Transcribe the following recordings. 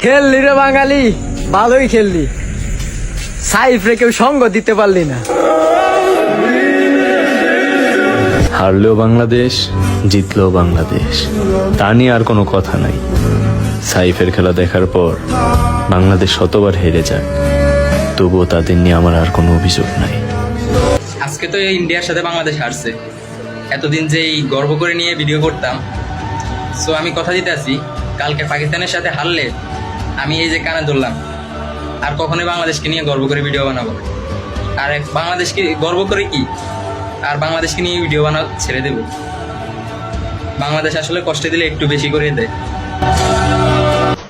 খেললি রে বাঙালি, ভালোই খেললি। সাইফ রে কেউ সঙ্গ দিতে পারলি না। হারলেও বাংলাদেশ, জিতলেও বাংলাদেশ, তা নিয়ে আর কোনো কথা নাই। সাইফের খেলা দেখার পর বাংলাদেশ শতবার হেরে যায়, তবুও তাদের নিয়ে আমার আর কোনো অভিযোগ নাই। আজকে তো ইন্ডিয়ার সাথে বাংলাদেশ হারছে, এতদিন যে এই গর্ব করে নিয়ে ভিডিও করতাম, সো আমি কথা দিতে আছি, কালকে পাকিস্তানের সাথে হারলে আমি এই যে কানে ধরলাম, আর কখনোই বাংলাদেশকে নিয়ে গর্ব করে ভিডিও বানাবো না। আর বাংলাদেশকে গর্ব করে কি, আর বাংলাদেশকে নিয়ে ভিডিও বানানো ছেড়ে দেব। বাংলাদেশ আসলে কষ্ট দিলে একটু বেশি করে দেয়।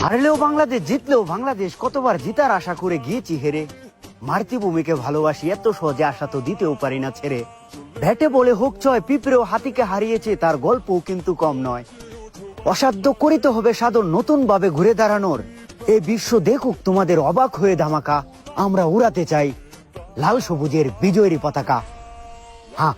হারলেও বাংলাদেশ, জিতলেও বাংলাদেশ, কতবার জিতার আশা করে গিয়েছি হেরে। মাতৃভূমিকে ভালোবাসি, এত সহজে আশা তো দিতেও পারি না ছেড়ে। ব্যাটে বলে হোক জয়, পিঁপড়েও হাতিকে হারিয়েছে, তার গল্পও কিন্তু কম নয়। অসাধ্য করিতে হবে সাধন, নতুন ভাবে ঘুরে দাঁড়ানোর। এই বিশ্ব দেখুক তোমাদের অবাক হয়ে ধামাকা। আমরা উড়াতে চাই লাল সবুজের বিজয়ের পতাকা। হ্যাঁ,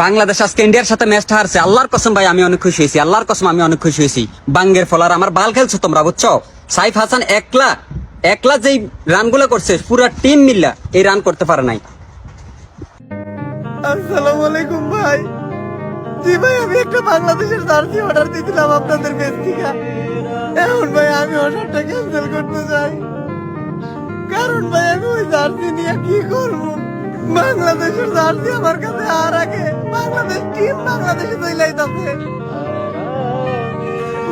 বাংলাদেশ আজকে ইন্ডিয়ার সাথে ম্যাচটা হারছে, আল্লাহর কসম ভাই আমি অনেক খুশি হয়েছি, আল্লাহর কসম আমি অনেক খুশি হয়েছি। বাঙ্গের ফলার আমার বাল খেলছো তোমরা, বুঝছো? সাইফ হাসান একলা যেই রানগুলো করছে, পুরো টিম মিল্লা এই রান করতে পারে নাই। আসসালামু আলাইকুম ভাই। জি ভাই, আমি একটা বাংলাদেশের জার্সি অর্ডার দিয়েছিলাম আপনাদের পেজ থেকে। এখন ভাই আমি অর্ডারটা ক্যান্সেল করতে চাই, কারণ ভাই আমি ওই জার্সি নিয়ে কি করব? বাংলাদেশের জার্সি আমার কাছে আর আগে বাংলাদেশ টিম বাংলাদেশে দইলাইতাছে।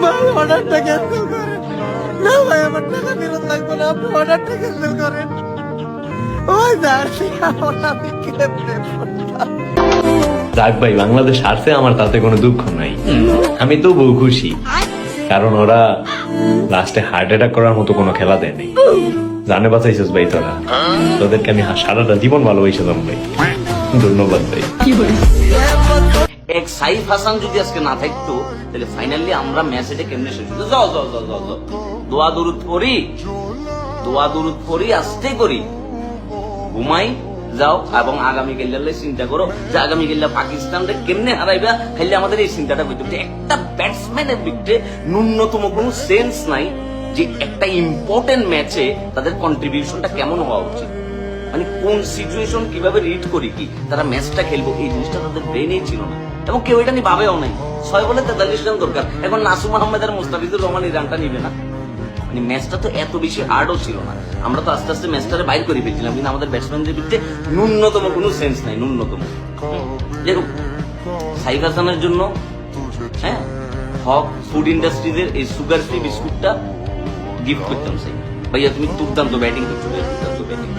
ভাই অর্ডারটা ক্যান্সেল করেন না ভাই, আমার টাকা ফেরত লাগবে না, আপনি অর্ডারটা ক্যান্সেল করেন। ওই জার্সি আমার আমি কেমনে পড়তাম। যাক ভাই, বাংলাদেশ হারছে, আমার তাতে কোনো দুঃখ নাই। আমি তো বহু খুশি, কারণ ওরা লাস্টে হার্ট অ্যাটাক করার মতো কোনো খেলা দেয়নি। জানে বাঁচাইছিস ভাই তোরা, তোদেরকে আমি সারাটা জীবন ভালোবাসলাম ভাই। ধন্যবাদ ভাই। এক সাইফ হাসান যদি আজকে না থাকতো, তাহলে ফাইনালি আমরা ম্যাচ এটা কেমনে শেষ হতো? যাও যাও যাও যাও যাও, দোয়া দরুদ করি আস্তে করি ঘুমাই যাও, এবং আগামী কালে চিন্তা করো যে আগামী কালে পাকিস্তানকে কেমনে হারাইবা। খাইলে আমাদের এই চিন্তাটা করতে হবে। একটা ব্যাটসম্যানের বিরুদ্ধে ন্যূনতম কোনো সেন্স নাই যে একটা ইম্পর্টেন্ট ম্যাচে তাদের কন্ট্রিবিউশনটা কেমন হওয়া উচিত, মানে কোন সিচুয়েশন কিভাবে রিড করি কি তারা ম্যাচটা খেলবো, এই জিনিসটা তাদের ব্রেনেই ছিল না, এবং কেউ এটা নিয়ে ভাবেও নাই। 6 বলে 43 রান দরকার, এখন নাসুম আহমেদ আর মুস্তাফিজুর রহমান এই রানটা নিবে না। মানে ম্যাচটা তো এত বেশি হার্ডও ছিল না, আমরা তো আস্তে আস্তে ম্যাচটারে বাইর করে ফেলছিলাম, কিন্তু আমাদের ব্যাটসম্যানদের বিরুদ্ধে ন্যূনতম কোনো সেন্স নাই, ন্যূনতম। দেখো সাইফ হাসানের জন্য হ্যাঁ হক ফুড ইন্ডাস্ট্রিজের এই সুগার ফ্রি বিস্কুটটা গিফট করতাম। ভাইয়া তুমি দুর্দান্ত ব্যাটিং করছো, দুর্দান্ত ব্যাটিং।